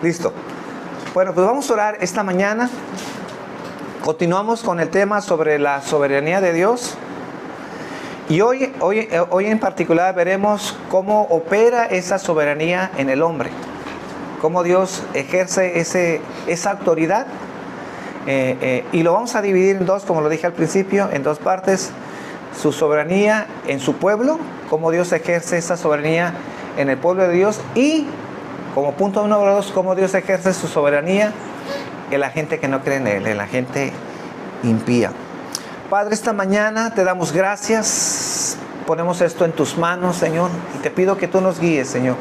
Listo. Bueno, pues vamos a orar esta mañana. Continuamos con el tema sobre la soberanía de Dios. Y hoy en particular veremos cómo opera esa soberanía en el hombre. Cómo Dios ejerce esa autoridad. Y lo vamos a dividir en dos, como lo dije al principio, en dos partes. Su soberanía en su pueblo, cómo Dios ejerce esa soberanía en el pueblo de Dios. Y como punto número 2, cómo Dios ejerce su soberanía en la gente que no cree en Él, en la gente impía. Padre, esta mañana te damos gracias. Ponemos esto en tus manos, Señor, y te pido que tú nos guíes, Señor.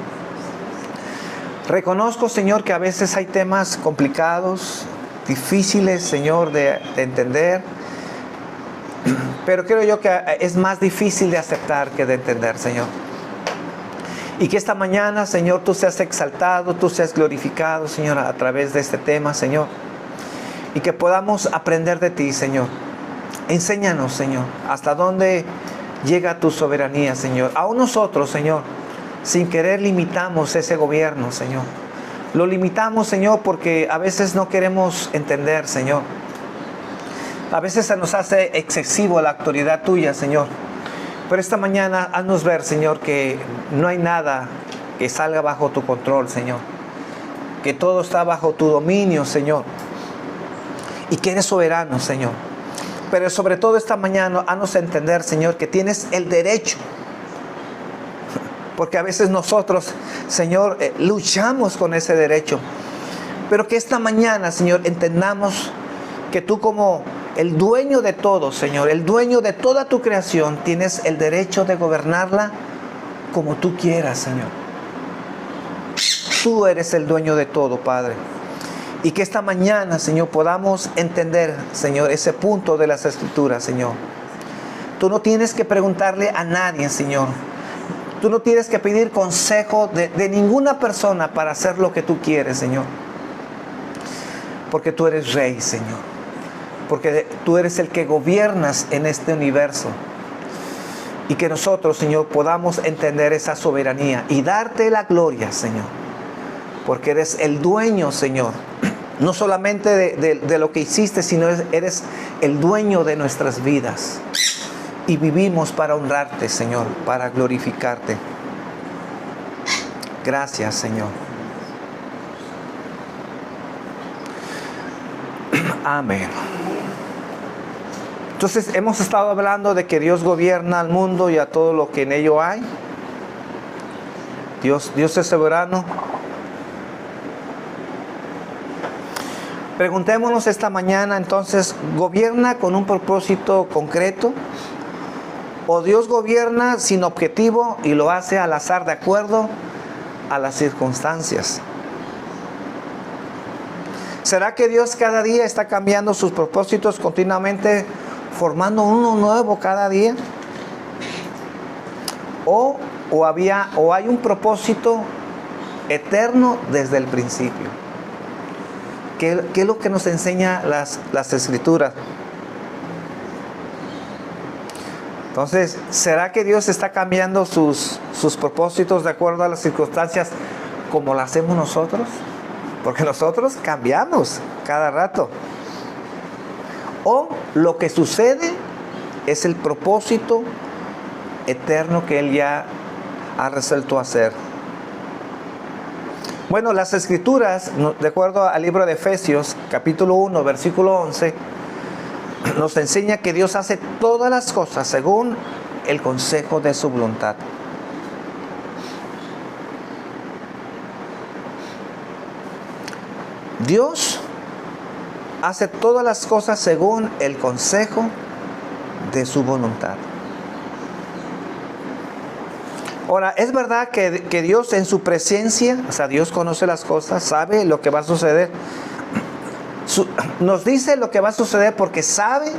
Reconozco, Señor, que a veces hay temas complicados, difíciles, Señor, de entender. Pero creo yo que es más difícil de aceptar que de entender, Señor. Y que esta mañana, Señor, tú seas exaltado, tú seas glorificado, Señor, a través de este tema, Señor. Y que podamos aprender de ti, Señor. Enséñanos, Señor, hasta dónde llega tu soberanía, Señor. Aún nosotros, Señor, sin querer limitamos ese gobierno, Señor. Lo limitamos, Señor, porque a veces no queremos entender, Señor. A veces se nos hace excesivo la autoridad tuya, Señor. Pero esta mañana haznos ver, Señor, que no hay nada que salga bajo tu control, Señor. Que todo está bajo tu dominio, Señor. Y que eres soberano, Señor. Pero sobre todo esta mañana haznos entender, Señor, que tienes el derecho. Porque a veces nosotros, Señor, luchamos con ese derecho. Pero que esta mañana, Señor, entendamos que tú como el dueño de todo, Señor, el dueño de toda tu creación, tienes el derecho de gobernarla como tú quieras, Señor. Tú eres el dueño de todo, Padre. Y que esta mañana, Señor, podamos entender, Señor, ese punto de las Escrituras, Señor. Tú no tienes que preguntarle a nadie, Señor. Tú no tienes que pedir consejo de ninguna persona para hacer lo que tú quieres, Señor. Porque tú eres Rey, Señor. Porque tú eres el que gobiernas en este universo. Y que nosotros, Señor, podamos entender esa soberanía y darte la gloria, Señor. Porque eres el dueño, Señor. No solamente de lo que hiciste, sino eres el dueño de nuestras vidas. Y vivimos para honrarte, Señor, para glorificarte. Gracias, Señor. Amén. Entonces hemos estado hablando de que Dios gobierna al mundo y a todo lo que en ello hay. Dios es soberano. Preguntémonos esta mañana entonces, ¿gobierna con un propósito concreto? ¿O Dios gobierna sin objetivo y lo hace al azar de acuerdo a las circunstancias? ¿Será que Dios cada día está cambiando sus propósitos continuamente, formando uno nuevo cada día? ¿O hay un propósito eterno desde el principio? ¿Qué es lo que nos enseña las Escrituras? Entonces, ¿será que Dios está cambiando sus propósitos de acuerdo a las circunstancias como lo hacemos nosotros? Porque nosotros cambiamos cada rato. O lo que sucede es el propósito eterno que Él ya ha resuelto hacer. Bueno, las Escrituras, de acuerdo al libro de Efesios, capítulo 1, versículo 11, nos enseña que Dios hace todas las cosas según el consejo de su voluntad. Dios hace todas las cosas según el consejo de su voluntad. Ahora, es verdad que Dios en su presencia, o sea, Dios conoce las cosas, sabe lo que va a suceder. Nos dice lo que va a suceder porque sabe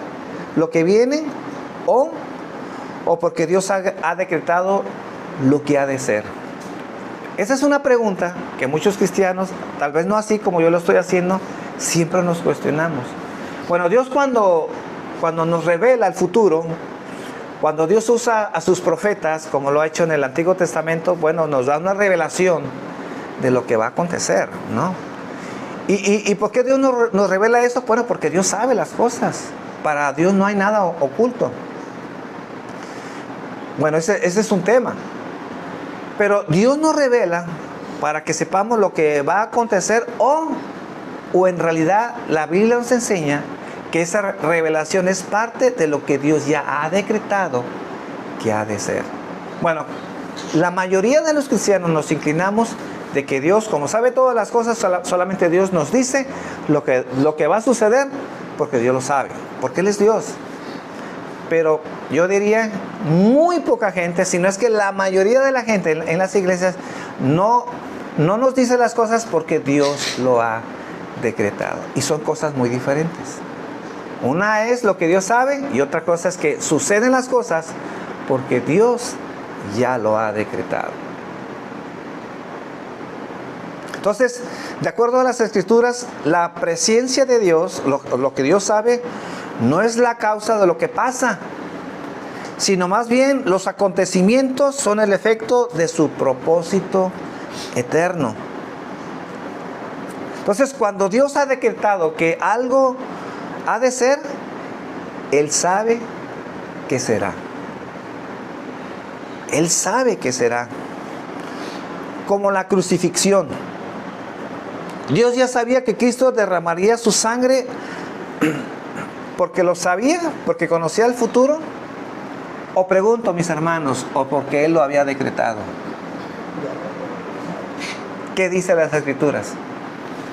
lo que viene o porque Dios ha decretado lo que ha de ser. Esa es una pregunta que muchos cristianos, tal vez no así como yo lo estoy haciendo, siempre nos cuestionamos. Bueno, Dios cuando nos revela el futuro, cuando Dios usa a sus profetas, como lo ha hecho en el Antiguo Testamento, bueno, nos da una revelación de lo que va a acontecer, ¿no? ¿Y por qué Dios nos revela eso? Bueno, porque Dios sabe las cosas. Para Dios no hay nada oculto. Bueno, ese es un tema. Pero Dios nos revela para que sepamos lo que va a acontecer o en realidad la Biblia nos enseña que esa revelación es parte de lo que Dios ya ha decretado que ha de ser. Bueno, la mayoría de los cristianos nos inclinamos de que Dios, como sabe todas las cosas, solamente Dios nos dice lo que va a suceder, porque Dios lo sabe, porque Él es Dios. Pero yo diría, muy poca gente, si no es que la mayoría de la gente en las iglesias, no nos dice las cosas porque Dios lo ha decretado. Y son cosas muy diferentes. Una es lo que Dios sabe y otra cosa es que suceden las cosas porque Dios ya lo ha decretado. Entonces, de acuerdo a las Escrituras, la presencia de Dios, lo que Dios sabe, no es la causa de lo que pasa, sino más bien los acontecimientos son el efecto de su propósito eterno. Entonces, cuando Dios ha decretado que algo ha de ser, Él sabe que será. Él sabe que será. Como la crucifixión. Dios ya sabía que Cristo derramaría su sangre porque lo sabía, porque conocía el futuro. O pregunto, mis hermanos, o porque Él lo había decretado. ¿Qué dice las Escrituras?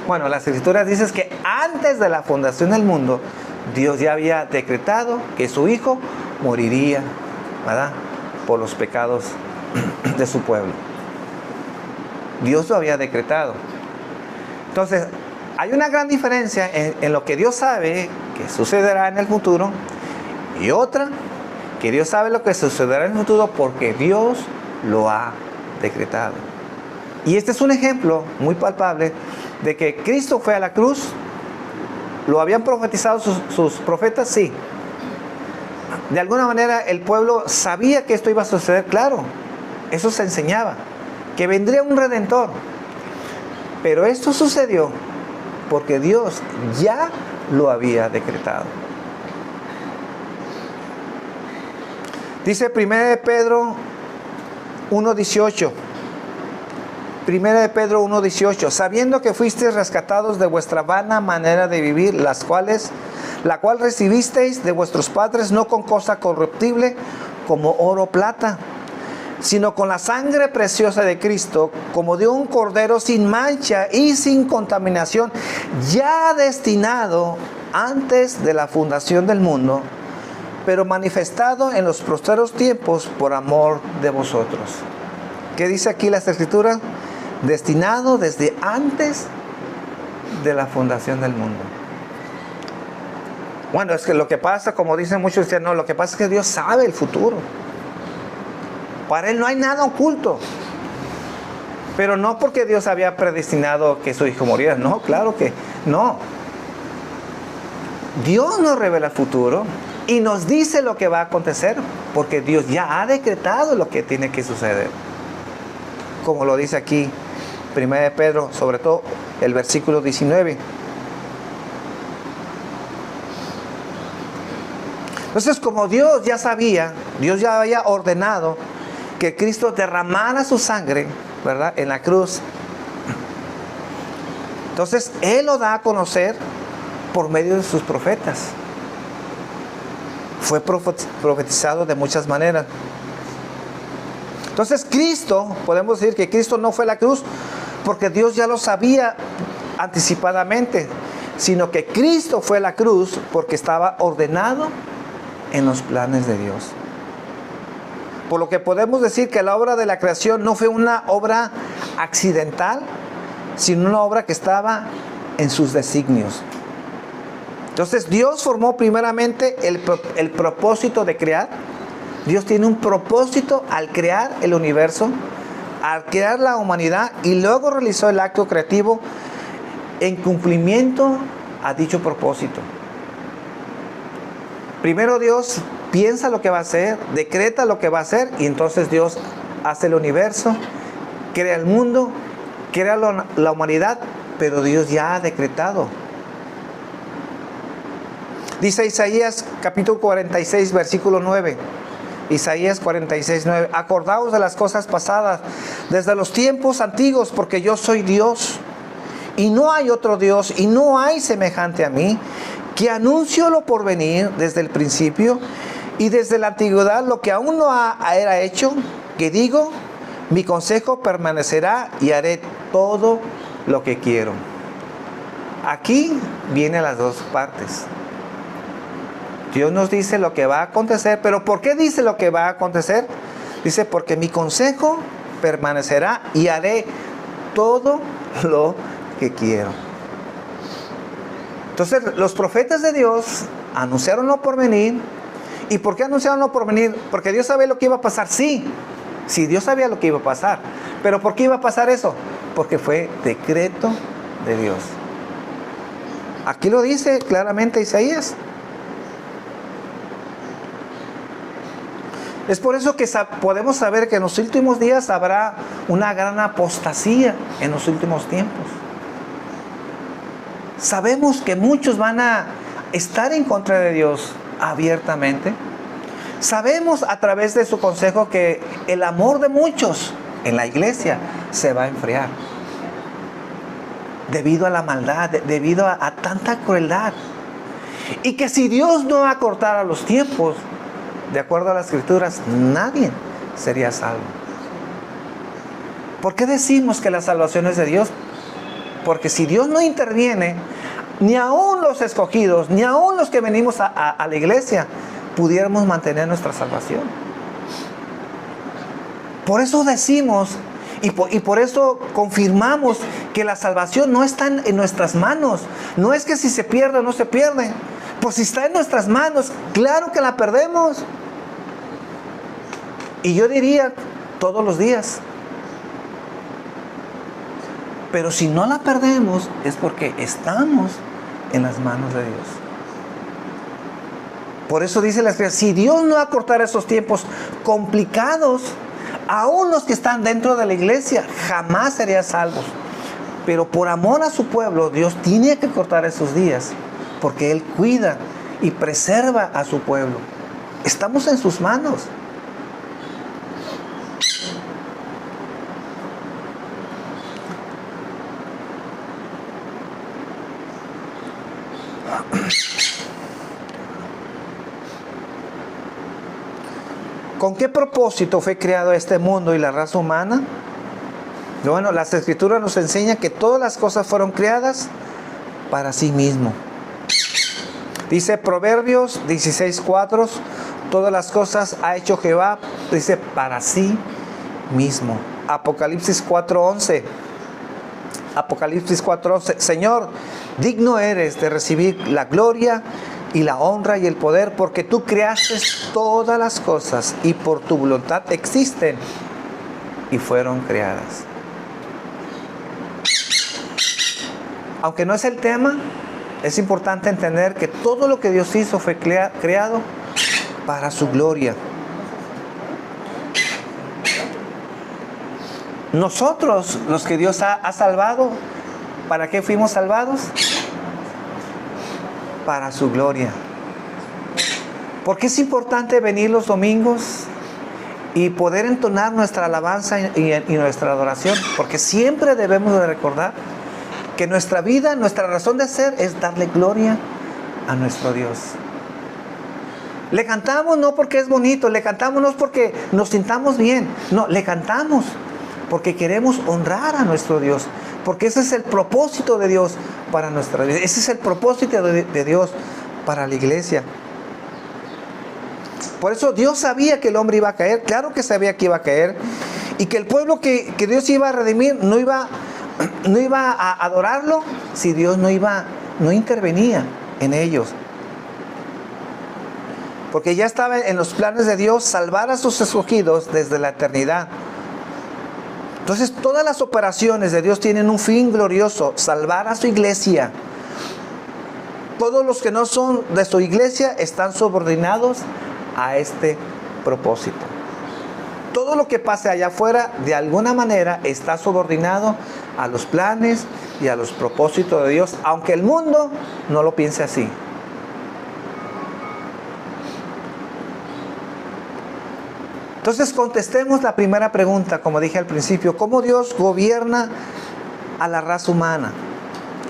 Bueno, las Escrituras dicen que antes de la fundación del mundo, Dios ya había decretado que su Hijo moriría, ¿verdad?, por los pecados de su pueblo. Dios lo había decretado. Entonces, hay una gran diferencia en lo que Dios sabe que sucederá en el futuro y otra, que Dios sabe lo que sucederá en el futuro porque Dios lo ha decretado. Y este es un ejemplo muy palpable de que Cristo fue a la cruz. ¿Lo habían profetizado sus profetas? Sí. De alguna manera el pueblo sabía que esto iba a suceder, claro. Eso se enseñaba, que vendría un redentor. Pero esto sucedió porque Dios ya lo había decretado. Dice 1 de Pedro 1:18. 1 de Pedro 1:18. Sabiendo que fuisteis rescatados de vuestra vana manera de vivir, la cual recibisteis de vuestros padres, no con cosa corruptible como oro o plata, sino con la sangre preciosa de Cristo, como de un cordero sin mancha y sin contaminación, ya destinado antes de la fundación del mundo, pero manifestado en los postreros tiempos por amor de vosotros. ¿Qué dice aquí las Escrituras? Destinado desde antes de la fundación del mundo. Bueno, es que lo que pasa, como dicen muchos cristianos, lo que pasa es que Dios sabe el futuro. Para Él no hay nada oculto. Pero no porque Dios había predestinado que su Hijo muriera. No, claro que no. Dios nos revela el futuro y nos dice lo que va a acontecer porque Dios ya ha decretado lo que tiene que suceder. Como lo dice aquí 1 de Pedro, sobre todo el versículo 19. Entonces, como Dios ya sabía, Dios ya había ordenado que Cristo derramara su sangre, ¿verdad?, en la cruz. Entonces, Él lo da a conocer por medio de sus profetas. Fue profetizado de muchas maneras. Entonces, Cristo, podemos decir que Cristo no fue a la cruz porque Dios ya lo sabía anticipadamente, sino que Cristo fue a la cruz porque estaba ordenado en los planes de Dios. Por lo que podemos decir que la obra de la creación no fue una obra accidental, sino una obra que estaba en sus designios. Entonces Dios formó primeramente el propósito de crear. Dios tiene un propósito al crear el universo, al crear la humanidad, y luego realizó el acto creativo en cumplimiento a dicho propósito. Primero Dios piensa lo que va a hacer, decreta lo que va a hacer, y entonces Dios hace el universo, crea el mundo crea la humanidad, pero Dios ya ha decretado. Dice Isaías capítulo 46, versículo 9. Isaías 46, 9. Acordaos de las cosas pasadas, desde los tiempos antiguos, porque yo soy Dios, y no hay otro Dios, y no hay semejante a mí, que anuncio lo por venir desde el principio, y desde la antigüedad lo que aún no era hecho, que digo, mi consejo permanecerá, y haré todo lo que quiero. Aquí vienen las dos partes. Dios nos dice lo que va a acontecer, pero ¿por qué dice lo que va a acontecer? Dice, porque mi consejo permanecerá y haré todo lo que quiero. Entonces, los profetas de Dios anunciaron lo por venir. ¿Y por qué anunciaron lo por venir? Porque Dios sabía lo que iba a pasar. Sí, Dios sabía lo que iba a pasar. ¿Pero por qué iba a pasar eso? Porque fue decreto de Dios. Aquí lo dice claramente Isaías. Es por eso que podemos saber que en los últimos días habrá una gran apostasía en los últimos tiempos. Sabemos que muchos van a estar en contra de Dios abiertamente. Sabemos a través de su consejo que el amor de muchos en la iglesia se va a enfriar. Debido a la maldad, debido a tanta crueldad. Y que si Dios no acortara los tiempos, de acuerdo a las Escrituras, nadie sería salvo. ¿Por qué decimos que la salvación es de Dios? Porque si Dios no interviene, ni aún los escogidos, ni aún los que venimos a la iglesia, pudiéramos mantener nuestra salvación. Por eso decimos, y por eso confirmamos que la salvación no está en nuestras manos. No es que si se pierde o no se pierde. Pues si está en nuestras manos, claro que la perdemos. Y yo diría todos los días. Pero si no la perdemos es porque estamos en las manos de Dios. Por eso dice la Escritura, si Dios no acortara esos tiempos complicados, aún los que están dentro de la iglesia jamás serían salvos. Pero por amor a su pueblo, Dios tiene que cortar esos días, porque Él cuida y preserva a su pueblo. Estamos en sus manos. ¿Con qué propósito fue creado este mundo y la raza humana? Bueno, las Escrituras nos enseñan que todas las cosas fueron creadas para sí mismo. Dice Proverbios 16:4, todas las cosas ha hecho Jehová, dice, para sí mismo. Apocalipsis 4:11. Apocalipsis 4:11. Señor, digno eres de recibir la gloria y la honra y el poder, porque tú creaste todas las cosas y por tu voluntad existen y fueron creadas. Aunque no es el tema, es importante entender que todo lo que Dios hizo fue creado para su gloria. Nosotros, los que Dios ha salvado, ¿para qué fuimos salvados? Para su gloria. ¿Por qué es importante venir los domingos y poder entonar nuestra alabanza y nuestra adoración? Porque siempre debemos de recordar que nuestra vida, nuestra razón de ser es darle gloria a nuestro Dios. Le cantamos no porque es bonito, le cantamos no porque nos sintamos bien, no, le cantamos porque queremos honrar a nuestro Dios, porque ese es el propósito de Dios para nuestra vida, ese es el propósito de Dios para la iglesia. Por eso Dios sabía que el hombre iba a caer, claro que sabía que iba a caer, y que el pueblo que Dios iba a redimir no iba a adorarlo si Dios no intervenía en ellos. Porque ya estaba en los planes de Dios salvar a sus escogidos desde la eternidad. Entonces todas las operaciones de Dios tienen un fin glorioso, salvar a su iglesia. Todos los que no son de su iglesia están subordinados a este propósito. Todo lo que pase allá afuera de alguna manera está subordinado a los planes y a los propósitos de Dios, aunque el mundo no lo piense así. Entonces contestemos la primera pregunta, como dije al principio: ¿cómo Dios gobierna a la raza humana?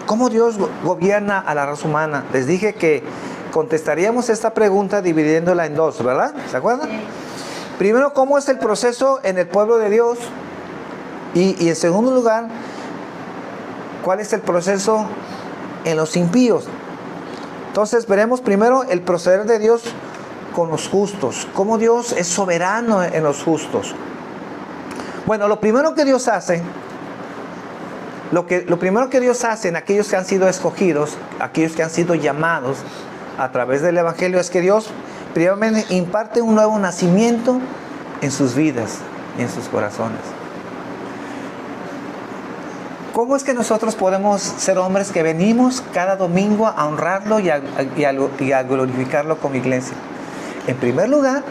¿Cómo Dios gobierna a la raza humana? Les dije que contestaríamos esta pregunta dividiéndola en dos, ¿verdad? ¿Se acuerdan? Sí. Primero, ¿cómo es el proceso en el pueblo de Dios? Y en segundo lugar, ¿cuál es el proceso en los impíos? Entonces veremos primero el proceder de Dios con los justos, cómo Dios es soberano en los justos. Bueno, lo primero que Dios hace, lo primero que Dios hace en aquellos que han sido escogidos, aquellos que han sido llamados a través del Evangelio, es que Dios primeramente imparte un nuevo nacimiento en sus vidas y en sus corazones. ¿Cómo es que nosotros podemos ser hombres que venimos cada domingo a honrarlo y a glorificarlo como iglesia? En primer lugar,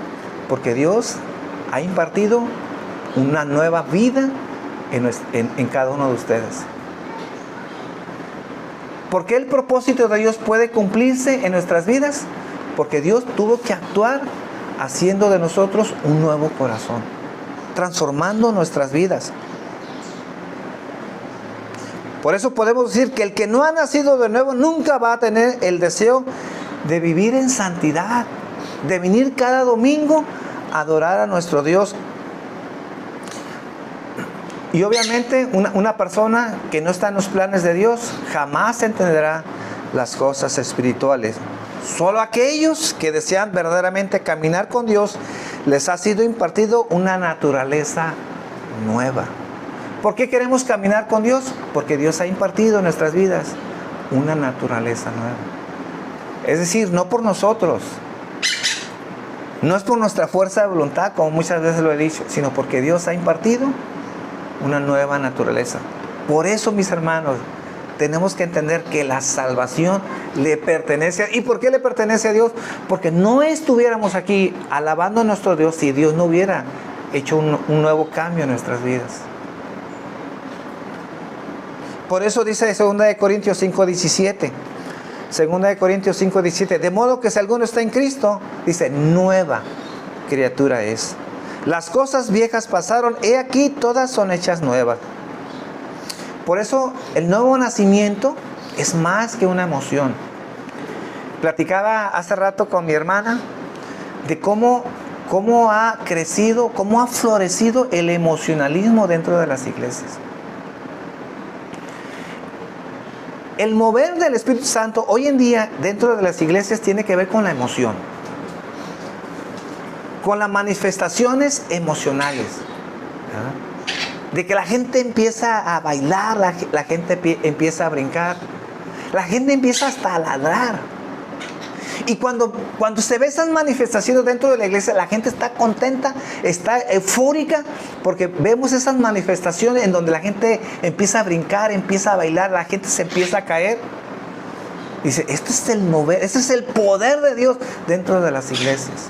porque Dios ha impartido una nueva vida en cada uno de ustedes. ¿Por qué el propósito de Dios puede cumplirse en nuestras vidas? Porque Dios tuvo que actuar haciendo de nosotros un nuevo corazón, transformando nuestras vidas. Por eso podemos decir que el que no ha nacido de nuevo nunca va a tener el deseo de vivir en santidad, de venir cada domingo a adorar a nuestro Dios. Y obviamente una persona que no está en los planes de Dios jamás entenderá las cosas espirituales. Solo aquellos que desean verdaderamente caminar con Dios les ha sido impartido una naturaleza nueva. ¿Por qué queremos caminar con Dios? Porque Dios ha impartido en nuestras vidas una naturaleza nueva. Es decir, no por nosotros, no es por nuestra fuerza de voluntad, como muchas veces lo he dicho, sino porque Dios ha impartido una nueva naturaleza. Por eso, mis hermanos, tenemos que entender que la salvación le pertenece. ¿Y por qué le pertenece a Dios? Porque no estuviéramos aquí alabando a nuestro Dios si Dios no hubiera hecho un nuevo cambio en nuestras vidas. Por eso dice 2 Corintios 5:17. 2 Corintios 5:17. De modo que si alguno está en Cristo, dice, nueva criatura es. Las cosas viejas pasaron, he aquí todas son hechas nuevas. Por eso el nuevo nacimiento es más que una emoción. Platicaba hace rato con mi hermana de cómo ha crecido, cómo ha florecido el emocionalismo dentro de las iglesias. El mover del Espíritu Santo hoy en día dentro de las iglesias tiene que ver con la emoción, con las manifestaciones emocionales, ¿verdad? De que la gente empieza a bailar, la gente empieza a brincar, la gente empieza hasta a ladrar. Y cuando se ve esas manifestaciones dentro de la iglesia, la gente está contenta, está eufórica, porque vemos esas manifestaciones en donde la gente empieza a brincar, empieza a bailar, la gente se empieza a caer. Dice, este es el mover, este es el poder de Dios dentro de las iglesias.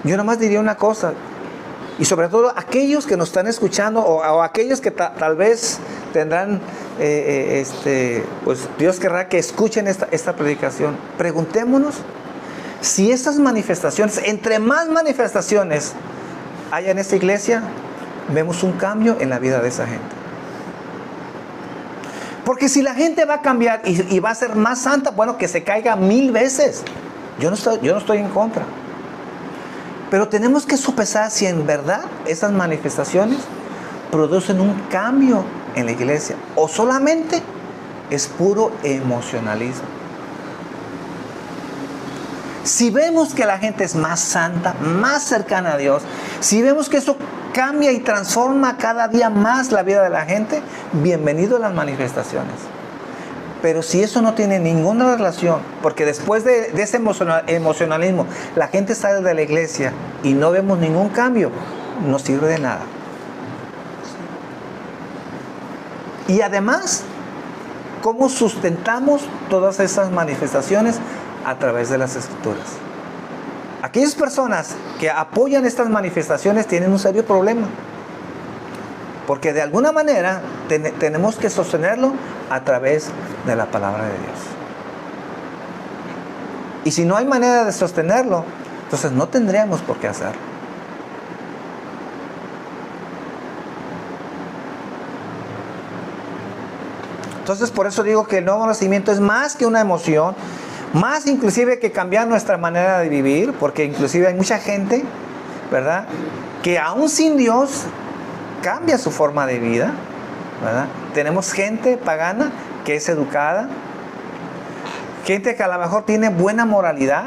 Yo nomás diría una cosa, y sobre todo aquellos que nos están escuchando o aquellos que tal vez tendrán, pues Dios querrá que escuchen esta predicación. Preguntémonos si esas manifestaciones, entre más manifestaciones haya en esta iglesia, vemos un cambio en la vida de esa gente. Porque si la gente va a cambiar y va a ser más santa, bueno, que se caiga 1000 veces. Yo no estoy en contra. Pero tenemos que sopesar si en verdad esas manifestaciones producen un cambio en la iglesia o solamente es puro emocionalismo. Si vemos que la gente es más santa, más cercana a Dios, si vemos que eso cambia y transforma cada día más la vida de la gente, bienvenido a las manifestaciones. Pero si eso no tiene ninguna relación, porque después de ese emocionalismo, la gente sale de la iglesia y no vemos ningún cambio, no sirve de nada. Y además, ¿cómo sustentamos todas esas manifestaciones? A través de las Escrituras. Aquellas personas que apoyan estas manifestaciones tienen un serio problema. Porque de alguna manera tenemos que sostenerlo a través de la palabra de Dios. Y si no hay manera de sostenerlo, entonces no tendríamos por qué hacerlo. Entonces por eso digo que el nuevo nacimiento es más que una emoción, más inclusive que cambiar nuestra manera de vivir, porque inclusive hay mucha gente, ¿verdad?, que aún sin Dios cambia su forma de vida, ¿verdad? Tenemos gente pagana que es educada, gente que a lo mejor tiene buena moralidad,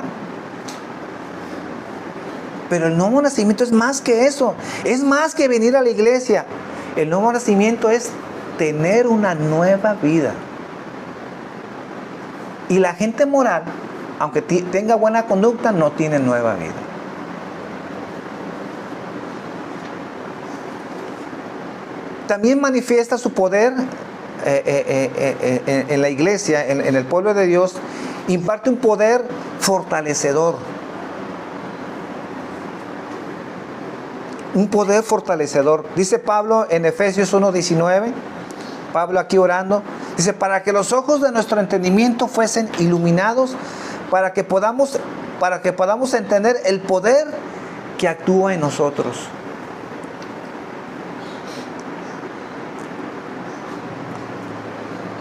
pero el nuevo nacimiento es más que eso, es más que venir a la iglesia. El nuevo nacimiento es tener una nueva vida. Y la gente moral, aunque tenga buena conducta, no tiene nueva vida. También manifiesta su poder en la iglesia, en el pueblo de Dios, imparte un poder fortalecedor. Un poder fortalecedor. Dice Pablo en Efesios 1:19, Pablo aquí orando, dice, para que los ojos de nuestro entendimiento fuesen iluminados, para que podamos entender el poder que actúa en nosotros.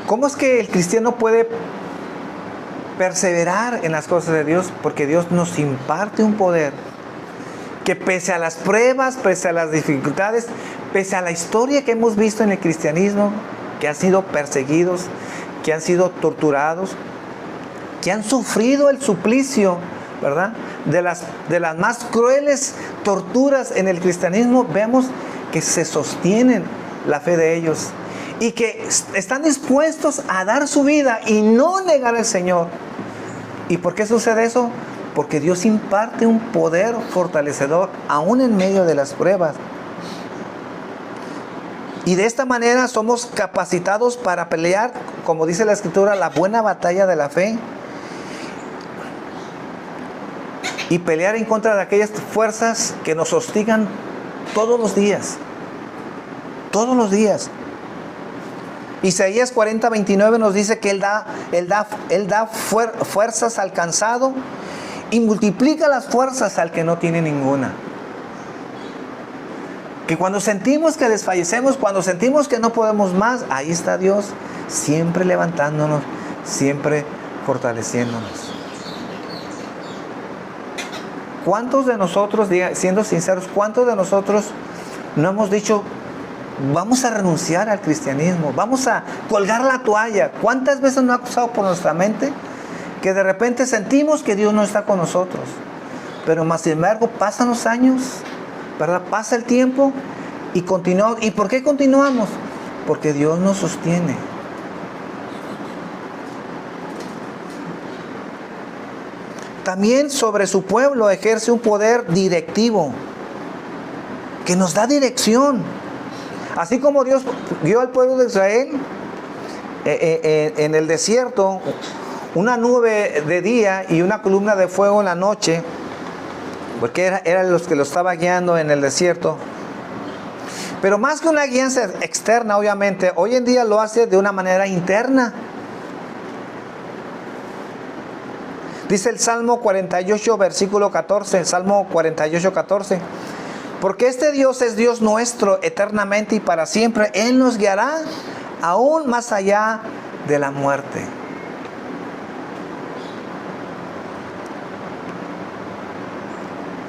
¿Cómo es que el cristiano puede perseverar en las cosas de Dios? Porque Dios nos imparte un poder que pese a las pruebas, pese a las dificultades, pese a la historia que hemos visto en el cristianismo, que han sido perseguidos, que han sido torturados, que han sufrido el suplicio, ¿verdad?, de las más crueles torturas en el cristianismo, vemos que se sostienen la fe de ellos y que están dispuestos a dar su vida y no negar al Señor. ¿Y por qué sucede eso? Porque Dios imparte un poder fortalecedor aún en medio de las pruebas. Y de esta manera somos capacitados para pelear, como dice la Escritura, la buena batalla de la fe. Y pelear en contra de aquellas fuerzas que nos hostigan todos los días. Todos los días. Isaías 40:29 nos dice que Él da fuerzas al cansado y multiplica las fuerzas al que no tiene ninguna. Que cuando sentimos que desfallecemos, cuando sentimos que no podemos más, ahí está Dios, siempre levantándonos, siempre fortaleciéndonos. ¿Cuántos de nosotros, siendo sinceros, cuántos de nosotros no hemos dicho, vamos a renunciar al cristianismo, vamos a colgar la toalla? ¿Cuántas veces nos ha cruzado por nuestra mente que de repente sentimos que Dios no está con nosotros? Pero más sin embargo pasan los años, ¿verdad? Pasa el tiempo y continuamos. ¿Y por qué continuamos? Porque Dios nos sostiene. También sobre su pueblo ejerce un poder directivo que nos da dirección. Así como Dios guió al pueblo de Israel en el desierto, una nube de día y una columna de fuego en la noche, porque eran los que lo estaba guiando en el desierto. Pero más que una guianza externa, obviamente, hoy en día lo hace de una manera interna. Dice el Salmo 48, versículo 14, Salmo 48, 14. Porque este Dios es Dios nuestro eternamente y para siempre. Él nos guiará aún más allá de la muerte.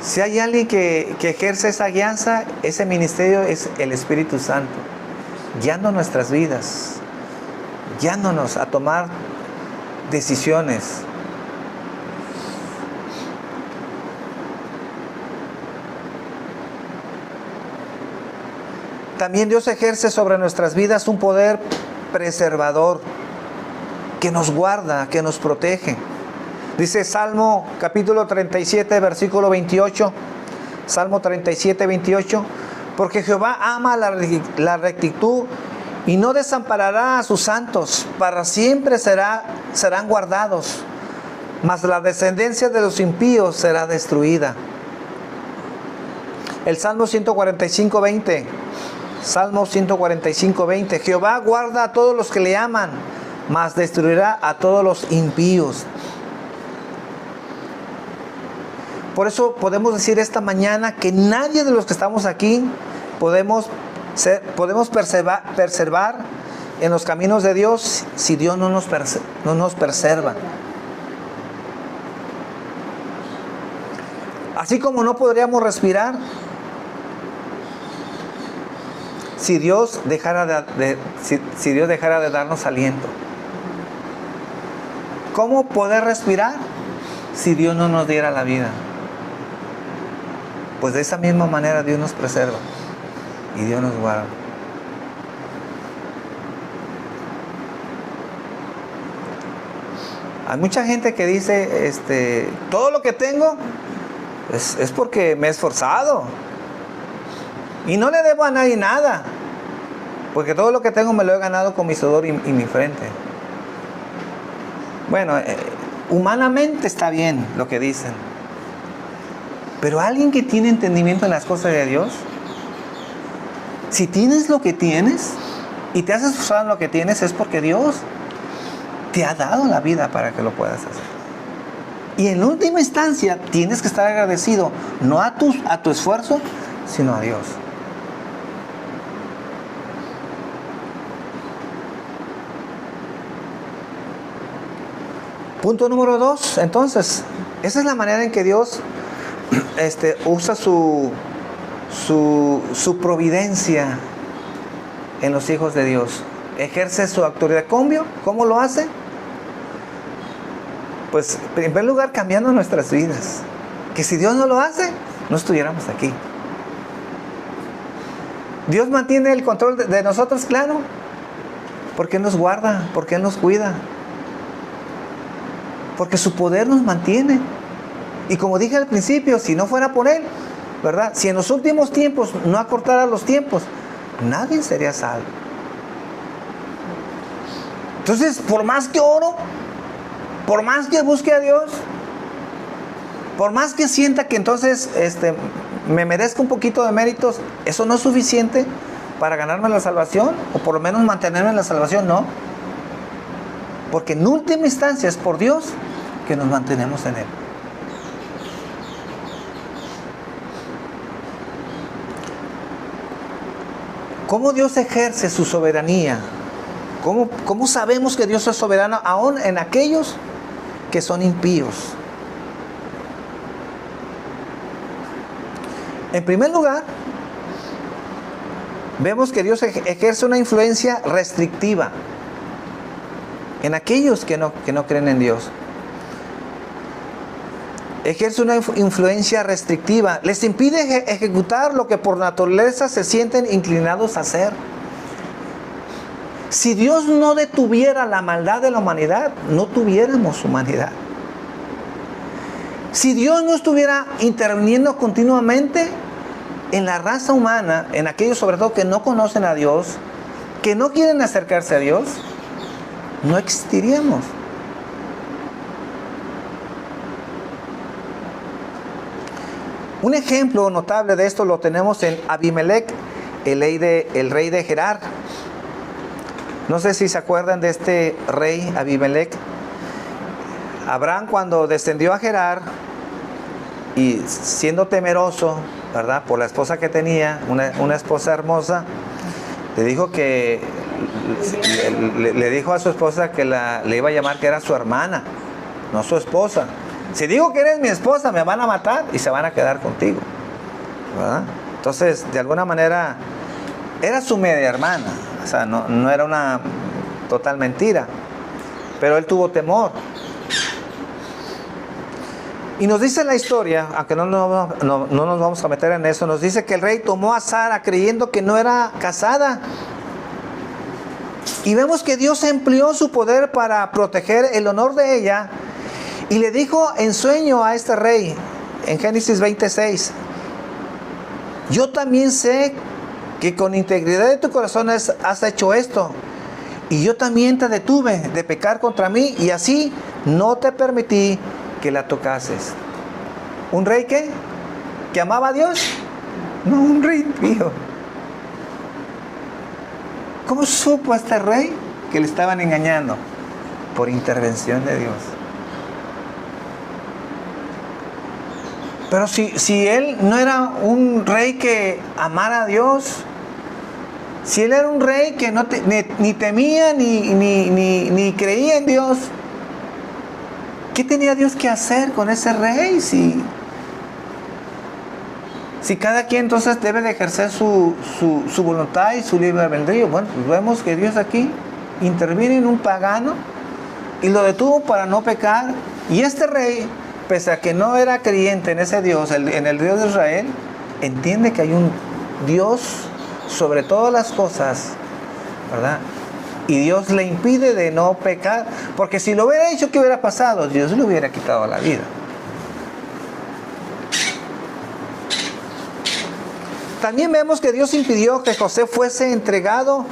Si hay alguien que ejerce esa guianza, ese ministerio es el Espíritu Santo, guiando nuestras vidas, guiándonos a tomar decisiones. También Dios ejerce sobre nuestras vidas un poder preservador que nos guarda, que nos protege. Dice Salmo capítulo 37, versículo 28. Salmo 37, 28. Porque Jehová ama la rectitud y no desamparará a sus santos. Para siempre serán guardados. Mas la descendencia de los impíos será destruida. El Salmo 145, 20. Salmo 145:20. Jehová guarda a todos los que le aman, mas destruirá a todos los impíos. Por eso podemos decir esta mañana que nadie de los que estamos aquí podemos perseverar en los caminos de Dios si Dios no nos preserva. Así como no podríamos respirar si Dios dejara de darnos aliento. ¿Cómo poder respirar si Dios no nos diera la vida? Pues de esa misma manera Dios nos preserva y Dios nos guarda. Hay mucha gente que dice, todo lo que tengo es porque me he esforzado y no le debo a nadie nada, porque todo lo que tengo me lo he ganado con mi sudor y mi frente. Bueno, humanamente está bien lo que dicen, pero alguien que tiene entendimiento en las cosas de Dios, si tienes lo que tienes y te has esforzado en lo que tienes, es porque Dios te ha dado la vida para que lo puedas hacer. Y en última instancia tienes que estar agradecido, no a tu esfuerzo, sino a Dios. Punto número 2, entonces, esa es la manera en que Dios usa su providencia en los hijos de Dios. Ejerce su autoridad. ¿Cómo lo hace? Pues en primer lugar cambiando nuestras vidas. Que si Dios no lo hace, no estuviéramos aquí. Dios mantiene el control de nosotros, claro, porque Él nos guarda, porque Él nos cuida, porque su poder nos mantiene. Y como dije al principio, si no fuera por Él, ¿verdad? Si en los últimos tiempos no acortara los tiempos, nadie sería salvo. Entonces, por más que oro, por más que busque a Dios, por más que sienta que entonces me merezco un poquito de méritos, eso no es suficiente para ganarme la salvación, o por lo menos mantenerme en la salvación, no. Porque en última instancia es por Dios que nos mantenemos en Él. ¿Cómo Dios ejerce su soberanía? ¿Cómo sabemos que Dios es soberano aún en aquellos que son impíos? En primer lugar, vemos que Dios ejerce una influencia restrictiva en aquellos que no creen en Dios. Ejerce una influencia restrictiva. Les impide ejecutar lo que por naturaleza se sienten inclinados a hacer. Si Dios no detuviera la maldad de la humanidad, no tuviéramos humanidad. Si Dios no estuviera interviniendo continuamente en la raza humana, en aquellos sobre todo que no conocen a Dios, que no quieren acercarse a Dios, no existiríamos. Un ejemplo notable de esto lo tenemos en Abimelech, el rey de Gerar. No sé si se acuerdan de este rey Abimelech. Abraham, cuando descendió a Gerar y siendo temeroso, ¿verdad?, por la esposa que tenía, una esposa hermosa, le dijo a su esposa que le iba a llamar que era su hermana, no su esposa. Si digo que eres mi esposa, me van a matar y se van a quedar contigo, ¿verdad? Entonces, de alguna manera, era su media hermana. O sea, no era una total mentira. Pero él tuvo temor. Y nos dice la historia, aunque no nos vamos a meter en eso, nos dice que el rey tomó a Sara creyendo que no era casada. Y vemos que Dios empleó su poder para proteger el honor de ella. Y le dijo en sueño a este rey, en Génesis 26, yo también sé que con integridad de tu corazón has hecho esto, y yo también te detuve de pecar contra mí, y así no te permití que la tocases. ¿Un rey qué? ¿Que amaba a Dios? No, un rey impío. ¿Cómo supo este rey que le estaban engañando? Por intervención de Dios. Pero si él no era un rey que amara a Dios, si él era un rey que ni temía ni creía en Dios, ¿qué tenía Dios que hacer con ese rey? Si cada quien entonces debe de ejercer su voluntad y su libre albedrío. Bueno, pues vemos que Dios aquí interviene en un pagano y lo detuvo para no pecar. Y este rey, pese a que no era creyente en ese Dios, en el Dios de Israel, entiende que hay un Dios sobre todas las cosas, ¿verdad? Y Dios le impide de no pecar, porque si lo hubiera hecho, ¿qué hubiera pasado? Dios le hubiera quitado la vida. También vemos que Dios impidió que José fuese entregado,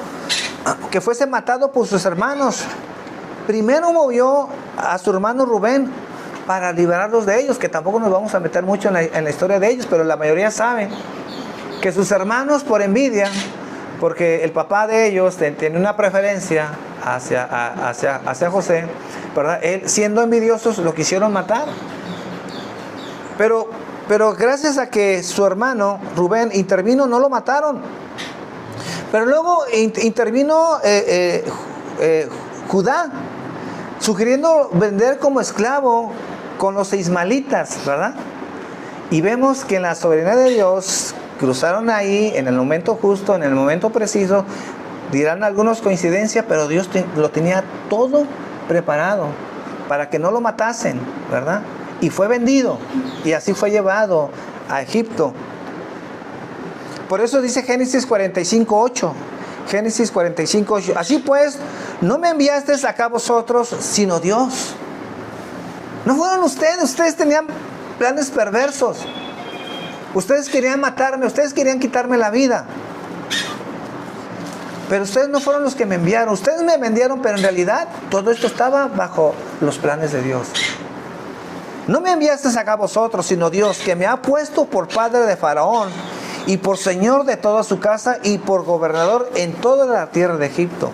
que fuese matado por sus hermanos. Primero movió a su hermano Rubén para liberarlos de ellos, que tampoco nos vamos a meter mucho en la historia de ellos, pero la mayoría saben que sus hermanos, por envidia, porque el papá de ellos tiene una preferencia hacia José, ¿verdad? Él, siendo envidiosos, lo quisieron matar. Pero gracias a que su hermano Rubén intervino, no lo mataron. Pero luego intervino Judá, sugiriendo vender como esclavo con los ismaelitas, ¿verdad? Y vemos que en la soberanía de Dios cruzaron ahí en el momento justo, en el momento preciso. Dirán algunos coincidencia, pero Dios lo tenía todo preparado para que no lo matasen, ¿verdad? Y fue vendido, y así fue llevado a Egipto. Por eso dice Génesis 45:8. Génesis 45:8. Así pues, no me enviasteis acá vosotros, sino Dios. No fueron ustedes tenían planes perversos. Ustedes querían matarme, ustedes querían quitarme la vida. Pero ustedes no fueron los que me enviaron. Ustedes me enviaron, pero en realidad todo esto estaba bajo los planes de Dios. No me enviasteis acá vosotros, sino Dios, que me ha puesto por padre de Faraón y por señor de toda su casa y por gobernador en toda la tierra de Egipto.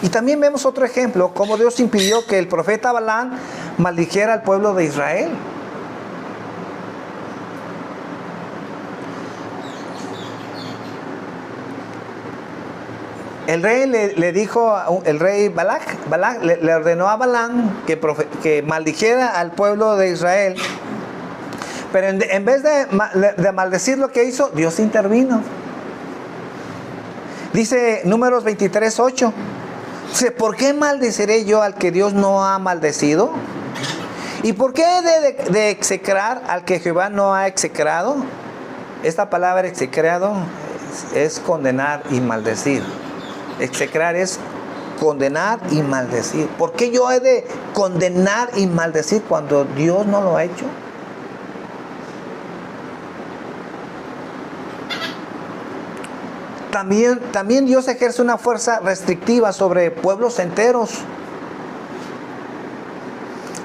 Y también vemos otro ejemplo, cómo Dios impidió que el profeta Balaam maldijera al pueblo de Israel. El rey le dijo, el rey Balac le ordenó a Balaam que maldijera al pueblo de Israel. Pero en vez de maldecir lo que hizo, Dios intervino. Dice Números 23:8. Dice, ¿por qué maldeciré yo al que Dios no ha maldecido? ¿Y por qué he de execrar al que Jehová no ha execrado? Esta palabra execrado es condenar y maldecir. Execrar es condenar y maldecir. ¿Por qué yo he de condenar y maldecir cuando Dios no lo ha hecho? También Dios ejerce una fuerza restrictiva sobre pueblos enteros.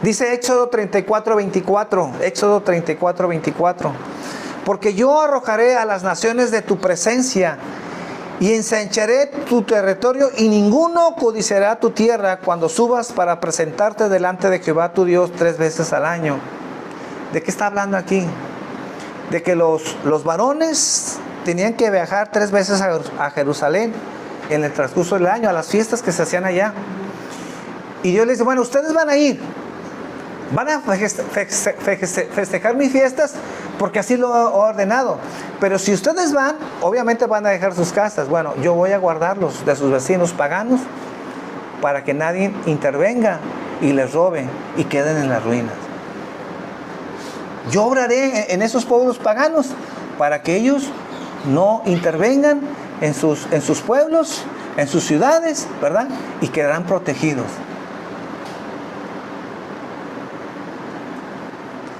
Dice Éxodo 34:24. Éxodo 34:24. Porque yo arrojaré a las naciones de tu presencia y ensancharé tu territorio, y ninguno codiciará tu tierra cuando subas para presentarte delante de Jehová tu Dios 3 veces al año. ¿De qué está hablando aquí? De que los varones tenían que viajar 3 veces a Jerusalén en el transcurso del año, a las fiestas que se hacían allá. Y Dios les dice, bueno, ustedes van a ir, van a festejar mis fiestas porque así lo he ordenado. Pero si ustedes van, obviamente van a dejar sus casas. Bueno, yo voy a guardarlos de sus vecinos paganos para que nadie intervenga y les robe y queden en las ruinas. Yo obraré en esos pueblos paganos para que ellos no intervengan en sus pueblos, en sus ciudades, ¿verdad? Y quedarán protegidos.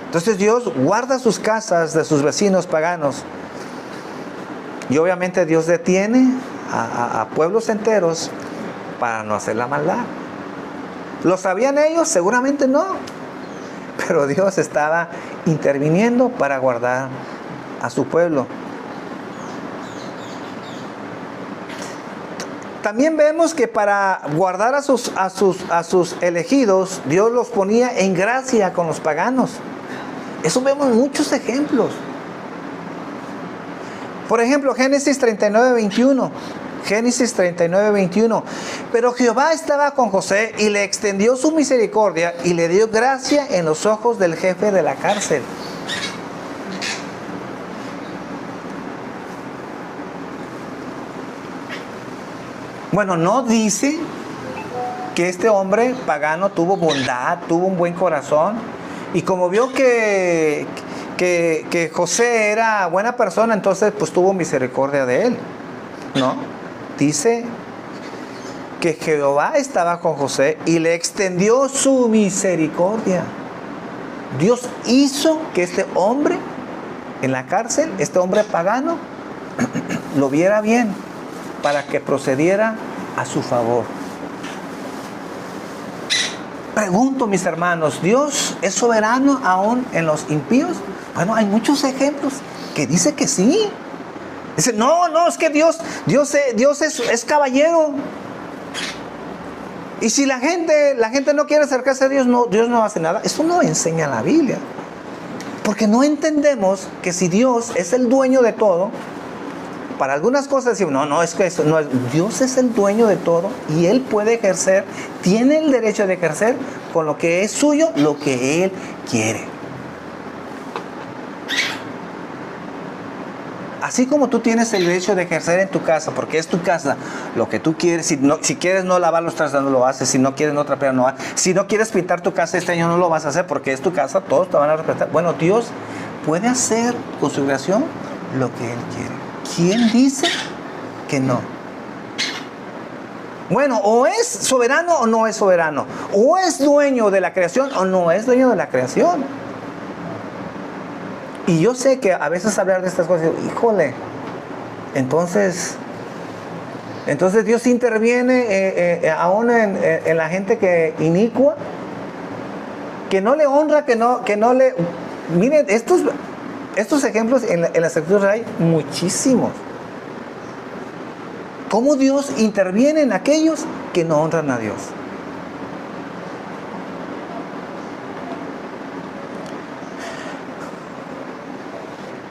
Entonces Dios guarda sus casas de sus vecinos paganos. Y obviamente Dios detiene a pueblos enteros para no hacer la maldad. ¿Lo sabían ellos? Seguramente no. Pero Dios estaba interviniendo para guardar a su pueblo. También vemos que para guardar a sus elegidos, Dios los ponía en gracia con los paganos. Eso vemos muchos ejemplos. Por ejemplo, Génesis 39:21. Génesis 39:21. Pero Jehová estaba con José y le extendió su misericordia y le dio gracia en los ojos del jefe de la cárcel. Bueno, no dice que este hombre pagano tuvo bondad, tuvo un buen corazón. Y como vio que José era buena persona, entonces pues tuvo misericordia de él. No, dice que Jehová estaba con José y le extendió su misericordia. Dios hizo que este hombre en la cárcel, este hombre pagano, lo viera bien para que procediera a su favor. Pregunto, mis hermanos, ¿Dios es soberano aún en los impíos? Bueno, hay muchos ejemplos que dice que sí. Dice, no, es que Dios es caballero. Y si la gente no quiere acercarse a Dios, Dios no hace nada. Eso no enseña la Biblia. Porque no entendemos que si Dios es el dueño de todo, para algunas cosas decimos, no, es que eso no es. Dios es el dueño de todo y Él puede ejercer, tiene el derecho de ejercer con lo que es suyo, lo que Él quiere. Así como tú tienes el derecho de ejercer en tu casa, porque es tu casa, lo que tú quieres. Si quieres no lavar los trastes, no lo haces. Si no quieres no trapear, no haces. Si no quieres pintar tu casa este año, no lo vas a hacer porque es tu casa, todos te van a respetar. Bueno, Dios puede hacer con su creación lo que Él quiere. ¿Quién dice que no? Bueno, o es soberano o no es soberano. O es dueño de la creación o no es dueño de la creación. Y yo sé que a veces hablar de estas cosas, híjole, entonces Dios interviene aún en la gente que inicua, que no le honra, que no le... Miren, estos ejemplos en las escrituras hay muchísimos. ¿Cómo Dios interviene en aquellos que no honran a Dios?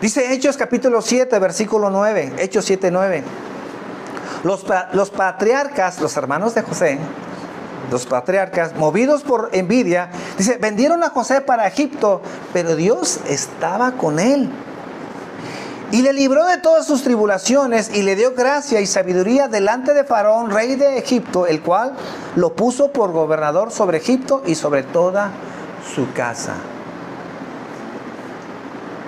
Dice Hechos capítulo 7, versículo 9. Hechos 7, 9. Los patriarcas, los hermanos de José, los patriarcas, movidos por envidia, dice, vendieron a José para Egipto, pero Dios estaba con él. Y le libró de todas sus tribulaciones y le dio gracia y sabiduría delante de Faraón, rey de Egipto, el cual lo puso por gobernador sobre Egipto y sobre toda su casa.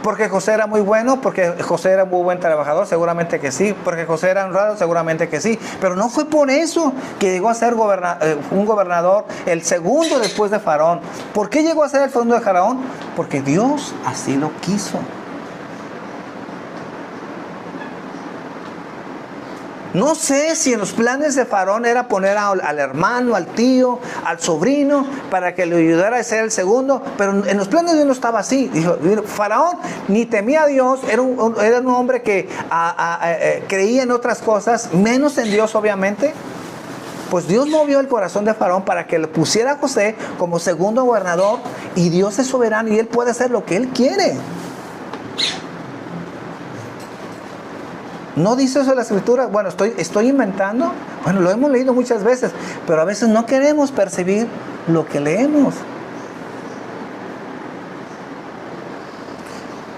Porque José era muy bueno, porque José era muy buen trabajador, seguramente que sí. Porque José era honrado, seguramente que sí. Pero no fue por eso que llegó a ser un gobernador, el segundo después de Faraón. ¿Por qué llegó a ser el segundo de Faraón? Porque Dios así lo quiso. No sé si en los planes de Faraón era poner al hermano, al tío, al sobrino, para que le ayudara a ser el segundo, pero en los planes de Dios no estaba así. Dijo, Faraón ni temía a Dios, era un hombre que creía en otras cosas, menos en Dios obviamente. Pues Dios movió el corazón de Faraón para que le pusiera a José como segundo gobernador, y Dios es soberano y Él puede hacer lo que Él quiere. ¿No dice eso la escritura? Bueno, estoy inventando. Bueno, lo hemos leído muchas veces, pero a veces no queremos percibir lo que leemos.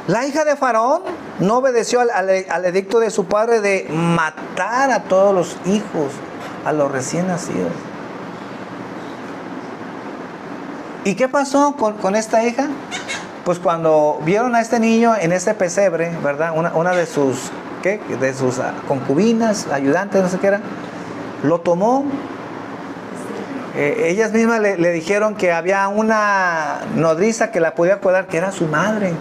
La hija de Faraón no obedeció al edicto de su padre de matar a todos los hijos, a los recién nacidos. ¿Y qué pasó con esta hija? Pues cuando vieron a este niño en ese pesebre, ¿verdad? Una de sus concubinas, ayudantes, no sé qué era, lo tomó. Ellas mismas le dijeron que había una nodriza que la podía cuidar, que era su madre.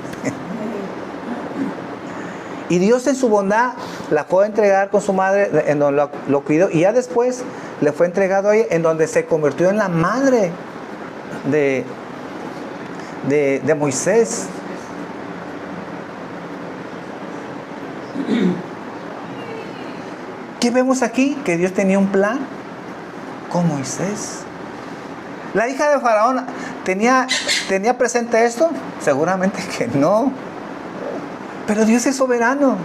Y Dios en su bondad la fue a entregar con su madre, en donde lo cuidó, y ya después le fue entregado a ella, en donde se convirtió en la madre de Moisés. ¿Qué vemos aquí? Que Dios tenía un plan con Moisés. ¿La hija de Faraón tenía presente esto? Seguramente que no. Pero Dios es soberano.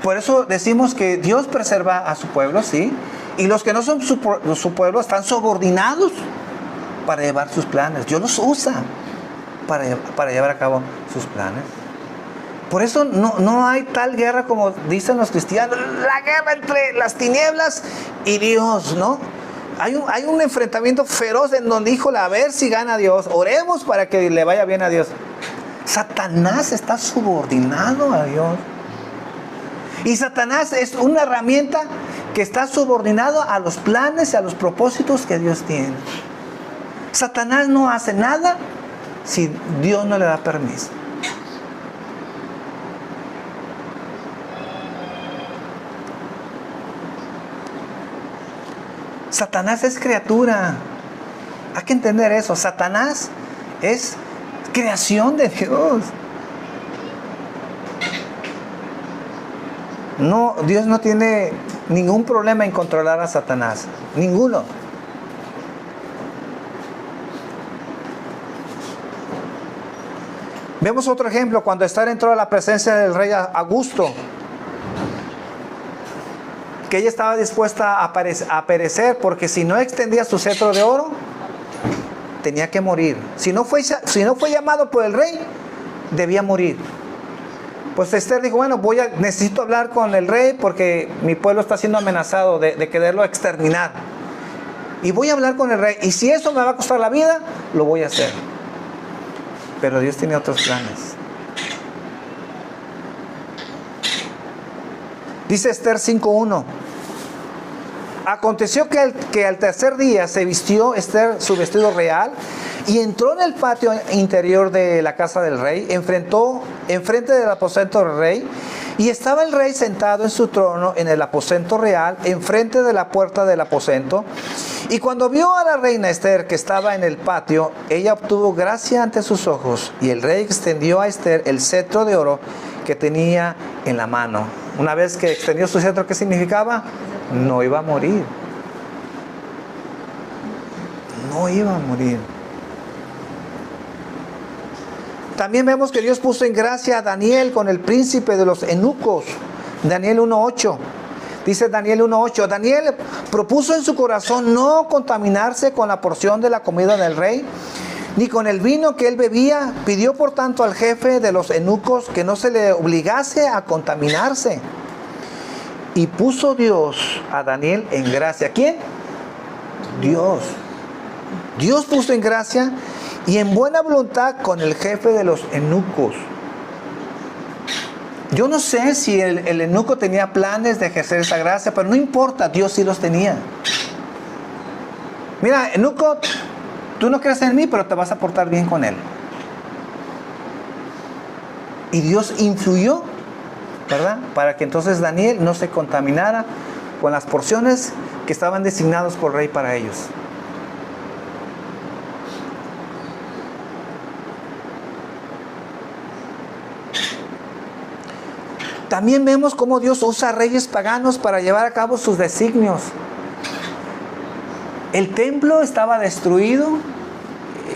Por eso decimos que Dios preserva a su pueblo, sí. Y los que no son su pueblo están subordinados para llevar sus planes. Dios los usa para llevar a cabo sus planes. Por eso no hay tal guerra como dicen los cristianos. La guerra entre las tinieblas y Dios, ¿no? Hay un enfrentamiento feroz en donde, híjole, a ver si gana Dios. Oremos para que le vaya bien a Dios. Satanás está subordinado a Dios. Y Satanás es una herramienta que está subordinado a los planes y a los propósitos que Dios tiene. Satanás no hace nada si Dios no le da permiso. Satanás es criatura. Hay que entender eso. Satanás es creación de Dios. No, Dios no tiene ningún problema en controlar a Satanás. Ninguno. Vemos otro ejemplo cuando Esther entró a la presencia del rey Augusto, que ella estaba dispuesta a perecer, porque si no extendía su cetro de oro, tenía que morir. Si no fue llamado por el rey, debía morir. Pues Esther dijo, bueno, necesito hablar con el rey porque mi pueblo está siendo amenazado de quererlo exterminar. Y voy a hablar con el rey. Y si eso me va a costar la vida, lo voy a hacer. Pero Dios tiene otros planes. Dice Esther 5:1. Aconteció que al tercer día se vistió Esther su vestido real y entró en el patio interior de la casa del rey, enfrente del aposento del rey, y estaba el rey sentado en su trono en el aposento real, enfrente de la puerta del aposento. Y cuando vio a la reina Esther que estaba en el patio, ella obtuvo gracia ante sus ojos, y el rey extendió a Esther el cetro de oro que tenía en la mano. Una vez que extendió su cetro, ¿qué significaba? No iba a morir. No iba a morir. También vemos que Dios puso en gracia a Daniel con el príncipe de los eunucos. Daniel 1:8. Dice Daniel 1:8. Daniel propuso en su corazón no contaminarse con la porción de la comida del rey, ni con el vino que él bebía. Pidió por tanto al jefe de los eunucos que no se le obligase a contaminarse. Y puso Dios a Daniel en gracia. ¿Quién? Dios. Dios puso en gracia y en buena voluntad con el jefe de los eunucos. Yo no sé si el eunuco tenía planes de ejercer esa gracia, pero no importa, Dios sí los tenía. Mira, eunuco, tú no crees en mí, pero te vas a portar bien con él. Y Dios influyó, ¿verdad? Para que entonces Daniel no se contaminara con las porciones que estaban designadas por el rey para ellos. También vemos cómo Dios usa a reyes paganos para llevar a cabo sus designios. El templo estaba destruido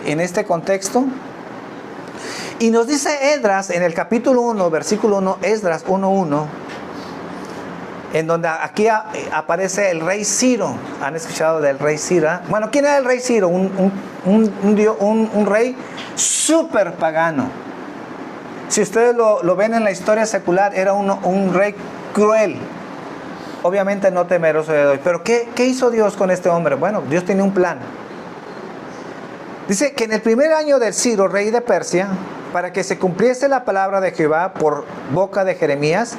en este contexto. Y nos dice Esdras en el capítulo 1, versículo 1, Esdras 1:1, en donde aquí aparece el rey Ciro. ¿Han escuchado del rey Ciro? Bueno, ¿quién era el rey Ciro? Un rey súper pagano. Si ustedes lo ven en la historia secular, era un rey cruel. Obviamente no temeroso de Dios. Pero ¿qué hizo Dios con este hombre? Bueno, Dios tenía un plan. Dice que en el primer año del Ciro, rey de Persia, para que se cumpliese la palabra de Jehová por boca de Jeremías,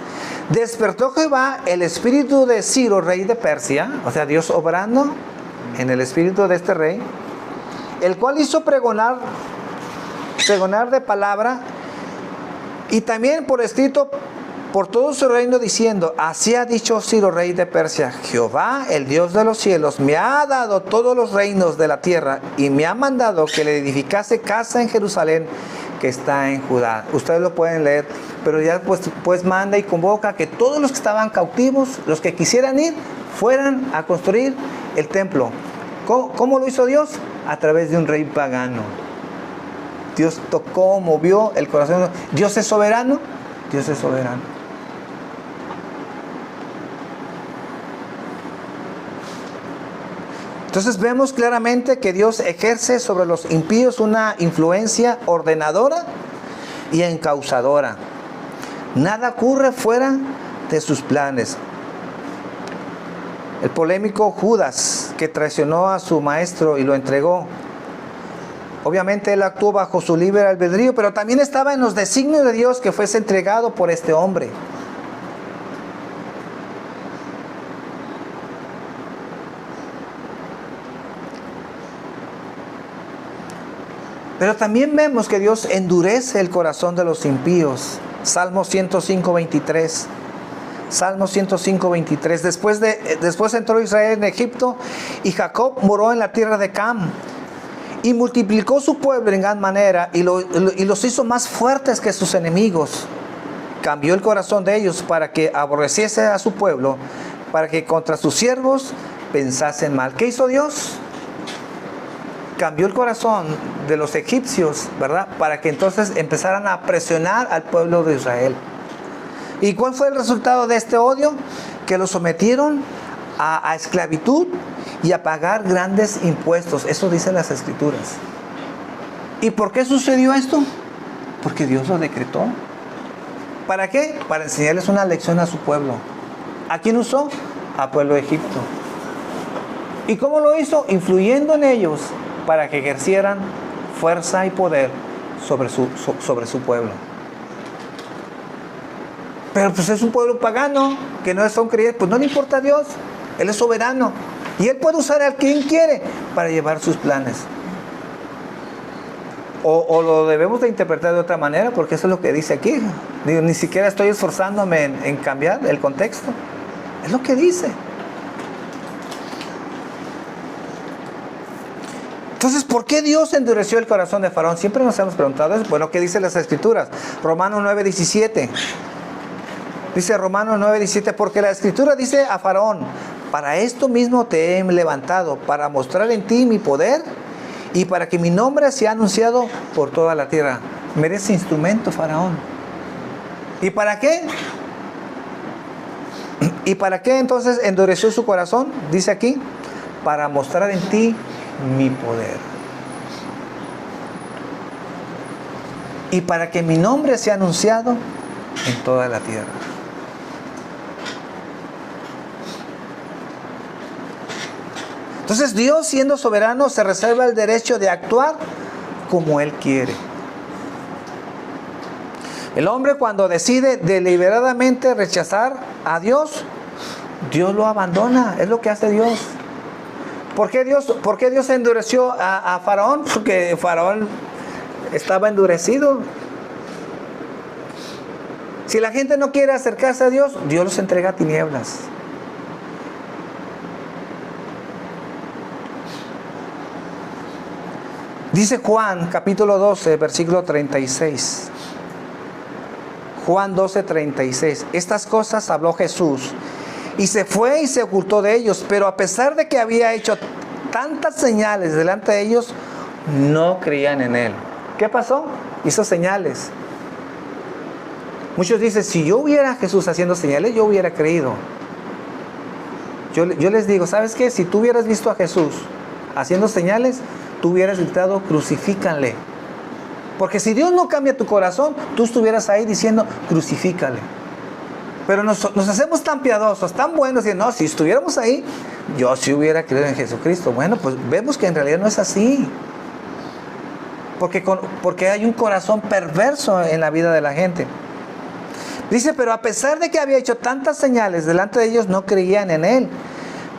despertó Jehová el espíritu de Ciro, rey de Persia, o sea, Dios obrando en el espíritu de este rey, el cual hizo pregonar de palabra y también por escrito por todo su reino, diciendo: así ha dicho Ciro, rey de Persia: Jehová, el Dios de los cielos, me ha dado todos los reinos de la tierra y me ha mandado que le edificase casa en Jerusalén, que está en Judá. Ustedes lo pueden leer pero ya pues manda y convoca que todos los que estaban cautivos, los que quisieran ir, fueran a construir el templo. ¿Cómo lo hizo Dios? A través de un rey pagano. Dios tocó, movió el corazón. Dios es soberano. Dios es soberano. Entonces vemos claramente que Dios ejerce sobre los impíos una influencia ordenadora y encausadora. Nada ocurre fuera de sus planes. El polémico Judas, que traicionó a su maestro y lo entregó, obviamente él actuó bajo su libre albedrío, pero también estaba en los designios de Dios que fuese entregado por este hombre. Pero también vemos que Dios endurece el corazón de los impíos. Salmo 105, 23. Salmo 105, 23. Después entró Israel en Egipto y Jacob moró en la tierra de Cam. Y multiplicó su pueblo en gran manera y los hizo más fuertes que sus enemigos. Cambió el corazón de ellos para que aborreciese a su pueblo, para que contra sus siervos pensasen mal. ¿Qué hizo Dios? Cambió el corazón de los egipcios, ¿verdad? Para que entonces empezaran a presionar al pueblo de Israel. ¿Y cuál fue el resultado de este odio? Que lo sometieron a esclavitud y a pagar grandes impuestos. Eso dicen las Escrituras. ¿Y por qué sucedió esto? Porque Dios lo decretó. ¿Para qué? Para enseñarles una lección a su pueblo. ¿A quién usó? Al pueblo de Egipto. ¿Y cómo lo hizo? Influyendo en ellos para que ejercieran fuerza y poder sobre su pueblo. Pero pues es un pueblo pagano, que no son creyentes, pues no le importa a Dios. Él es soberano. Y Él puede usar a quien quiere para llevar sus planes. O lo debemos de interpretar de otra manera, porque eso es lo que dice aquí. Digo, ni siquiera estoy esforzándome en cambiar el contexto. Es lo que dice. Entonces, ¿por qué Dios endureció el corazón de Faraón? Siempre nos hemos preguntado eso. Bueno, ¿qué dicen las Escrituras? Romanos 9:17. Dice Romanos 9:17, porque la Escritura dice a Faraón: para esto mismo te he levantado, para mostrar en ti mi poder y para que mi nombre sea anunciado por toda la tierra. Me eres instrumento, Faraón. ¿Y para qué? ¿Y para qué entonces endureció su corazón? Dice aquí, para mostrar en ti mi poder. Y para que mi nombre sea anunciado en toda la tierra. Entonces Dios, siendo soberano, se reserva el derecho de actuar como Él quiere. El hombre, cuando decide deliberadamente rechazar a Dios, Dios lo abandona. Es lo que hace Dios. ¿Por qué Dios endureció a Faraón? Porque Faraón estaba endurecido. Si la gente no quiere acercarse a Dios, Dios los entrega a tinieblas. Dice Juan, capítulo 12, versículo 36. Juan 12, 36. Estas cosas habló Jesús y se fue y se ocultó de ellos, pero a pesar de que había hecho tantas señales delante de ellos, no creían en Él. ¿Qué pasó? Hizo señales. Muchos dicen, si yo viera a Jesús haciendo señales, yo hubiera creído. Yo les digo, ¿sabes qué? Si tú hubieras visto a Jesús haciendo señales, tú hubieras gritado, crucifícanle. Porque si Dios no cambia tu corazón, tú estuvieras ahí diciendo, crucifícale. Pero nos hacemos tan piadosos, tan buenos, y no, si estuviéramos ahí, yo sí hubiera creído en Jesucristo. Bueno, pues vemos que en realidad no es así. Porque hay un corazón perverso en la vida de la gente. Dice, pero a pesar de que había hecho tantas señales delante de ellos, no creían en Él.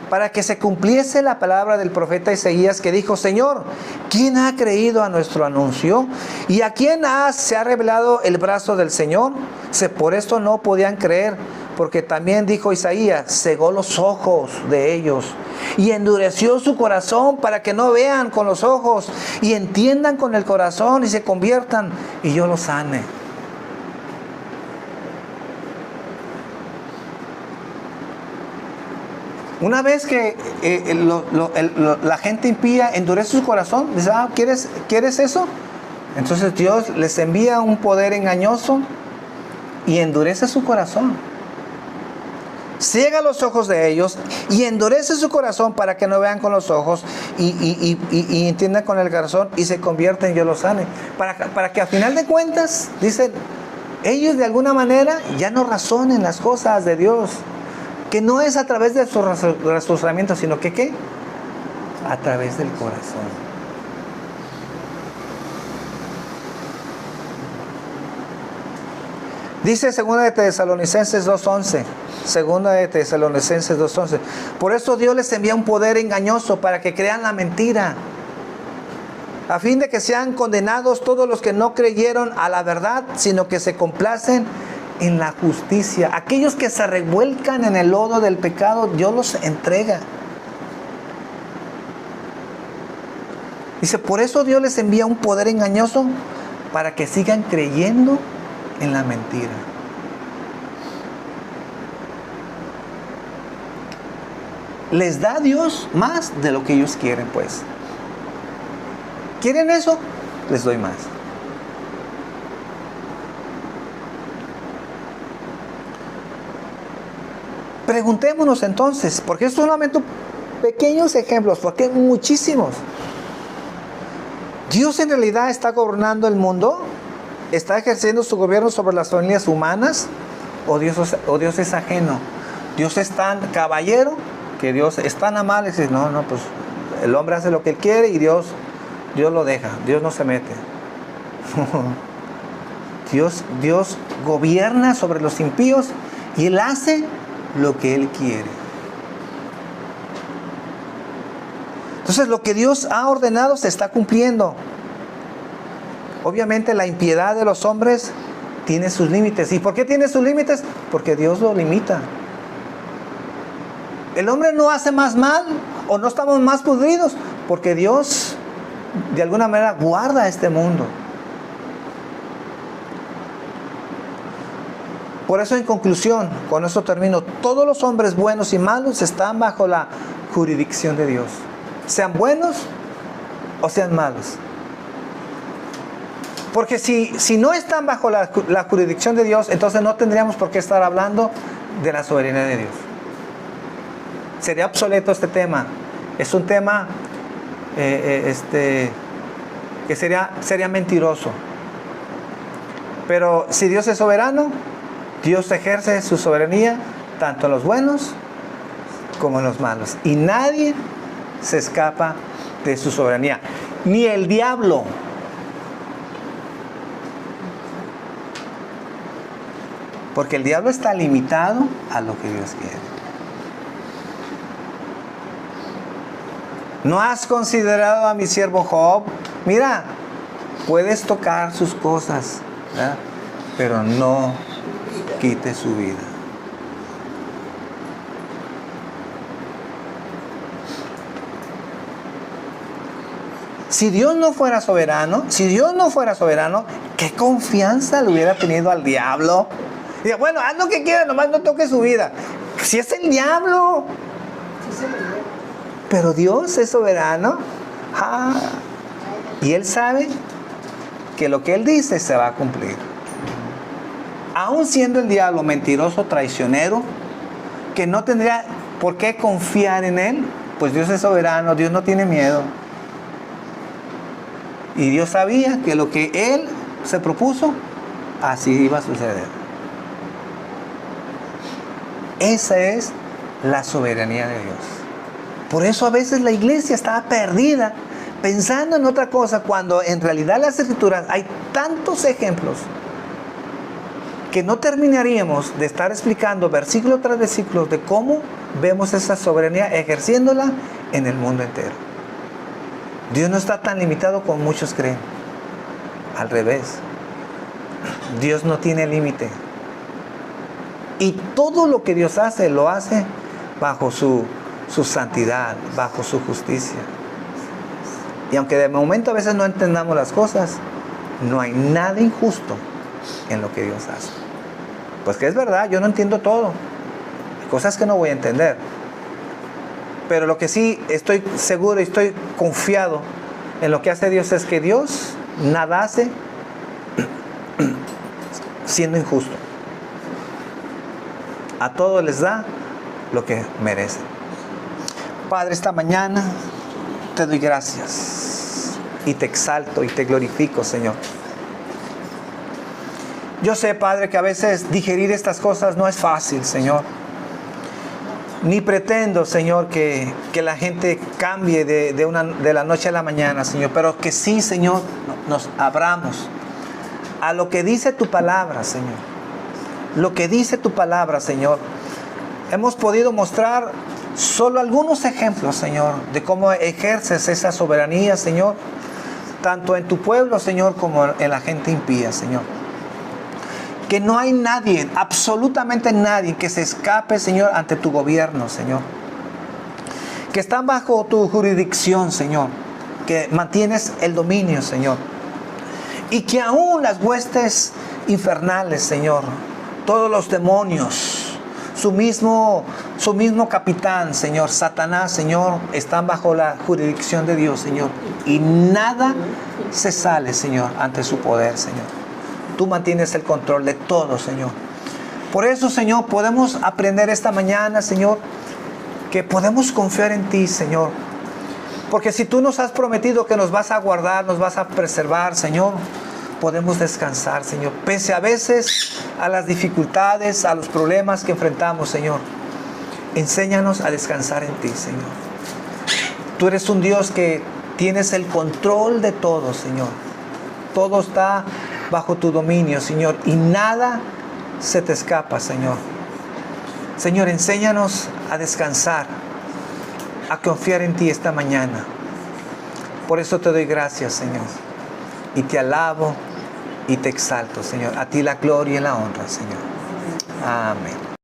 Para que se cumpliese la palabra del profeta Isaías, que dijo, Señor, ¿quién ha creído a nuestro anuncio? ¿Y a quién se ha revelado el brazo del Señor? Por esto no podían creer, porque también dijo Isaías, cegó los ojos de ellos y endureció su corazón para que no vean con los ojos y entiendan con el corazón y se conviertan y yo los sane. Una vez que la gente impía endurece su corazón, dice, ¿quieres eso? Entonces Dios les envía un poder engañoso y endurece su corazón. Ciega los ojos de ellos y endurece su corazón para que no vean con los ojos y entiendan con el corazón y se convierten y yo los sane. Para que a final de cuentas, dicen, ellos de alguna manera ya no razonen las cosas de Dios. Que no es a través de su razonamiento, sino que ¿qué? A través del corazón. Dice 2 de Tesalonicenses 2:11. 2 de Tesalonicenses 2:11. Por eso Dios les envía un poder engañoso para que crean la mentira, a fin de que sean condenados todos los que no creyeron a la verdad, sino que se complacen en la justicia. Aquellos que se revuelcan en el lodo del pecado, Dios los entrega. Dice, por eso Dios les envía un poder engañoso para que sigan creyendo en la mentira. Les da a Dios más de lo que ellos quieren, pues. ¿Quieren eso? Les doy más. Preguntémonos entonces, porque es solamente pequeños ejemplos, porque hay muchísimos. ¿Dios en realidad está gobernando el mundo? ¿Está ejerciendo su gobierno sobre las familias humanas? ¿O Dios es ajeno? ¿Dios es tan caballero que Dios es tan amable? Y dice, no, pues el hombre hace lo que él quiere y Dios lo deja, Dios no se mete. Dios gobierna sobre los impíos y Él hace lo que Él quiere. Entonces lo que Dios ha ordenado se está cumpliendo. Obviamente la impiedad de los hombres tiene sus límites. ¿Y por qué tiene sus límites? Porque Dios lo limita. El hombre no hace más mal o no estamos más podridos porque Dios de alguna manera guarda este mundo. Por eso, en conclusión, con eso termino, todos los hombres buenos y malos están bajo la jurisdicción de Dios, sean buenos o sean malos. Porque si no están bajo la jurisdicción de Dios, entonces no tendríamos por qué estar hablando de la soberanía de Dios. Sería obsoleto este tema. Es un tema que sería mentiroso. Pero si Dios es soberano, Dios ejerce su soberanía tanto en los buenos como en los malos. Y nadie se escapa de su soberanía. Ni el diablo. Porque el diablo está limitado a lo que Dios quiere. ¿No has considerado a mi siervo Job? Mira, puedes tocar sus cosas, ¿verdad? Pero no quite su vida. Si Dios no fuera soberano, ¿qué confianza le hubiera tenido al diablo? Dice, bueno, haz lo que quieras, nomás no toque su vida. Si es el diablo. Pero Dios es soberano. Y Él sabe que lo que Él dice se va a cumplir. Aún siendo el diablo mentiroso, traicionero, que no tendría por qué confiar en Él, pues Dios es soberano, Dios no tiene miedo. Y Dios sabía que lo que Él se propuso, así iba a suceder. Esa es la soberanía de Dios. Por eso a veces la iglesia está perdida pensando en otra cosa, cuando en realidad en las Escrituras hay tantos ejemplos que no terminaríamos de estar explicando versículo tras versículo de cómo vemos esa soberanía ejerciéndola en el mundo entero. Dios no está tan limitado como muchos creen. Al revés. Dios no tiene límite. Y todo lo que Dios hace, lo hace bajo su santidad, bajo su justicia. Y aunque de momento a veces no entendamos las cosas, no hay nada injusto en lo que Dios hace. Pues que es verdad, yo no entiendo todo. Hay cosas que no voy a entender. Pero lo que sí estoy seguro y estoy confiado en lo que hace Dios es que Dios nada hace siendo injusto. A todos les da lo que merecen. Padre, esta mañana te doy gracias y te exalto y te glorifico, Señor. Yo sé, Padre, que a veces digerir estas cosas no es fácil, Señor. Ni pretendo, Señor, que la gente cambie de la noche a la mañana, Señor. Pero que sí, Señor, nos abramos a lo que dice tu palabra, Señor. Lo que dice tu palabra, Señor. Hemos podido mostrar solo algunos ejemplos, Señor, de cómo ejerces esa soberanía, Señor, tanto en tu pueblo, Señor, como en la gente impía, Señor. Que no hay nadie, absolutamente nadie, que se escape, Señor, ante tu gobierno, Señor. Que están bajo tu jurisdicción, Señor. Que mantienes el dominio, Señor. Y que aún las huestes infernales, Señor, todos los demonios, su mismo capitán, Señor, Satanás, Señor, están bajo la jurisdicción de Dios, Señor. Y nada se sale, Señor, ante su poder, Señor. Tú mantienes el control de todo, Señor. Por eso, Señor, podemos aprender esta mañana, Señor, que podemos confiar en ti, Señor. Porque si tú nos has prometido que nos vas a guardar, nos vas a preservar, Señor, podemos descansar, Señor. Pese a veces a las dificultades, a los problemas que enfrentamos, Señor. Enséñanos a descansar en ti, Señor. Tú eres un Dios que tienes el control de todo, Señor. Todo está bajo tu dominio, Señor, y nada se te escapa, Señor. Señor, enséñanos a descansar, a confiar en ti esta mañana. Por eso te doy gracias, Señor, y te alabo y te exalto, Señor. A ti la gloria y la honra, Señor. Amén.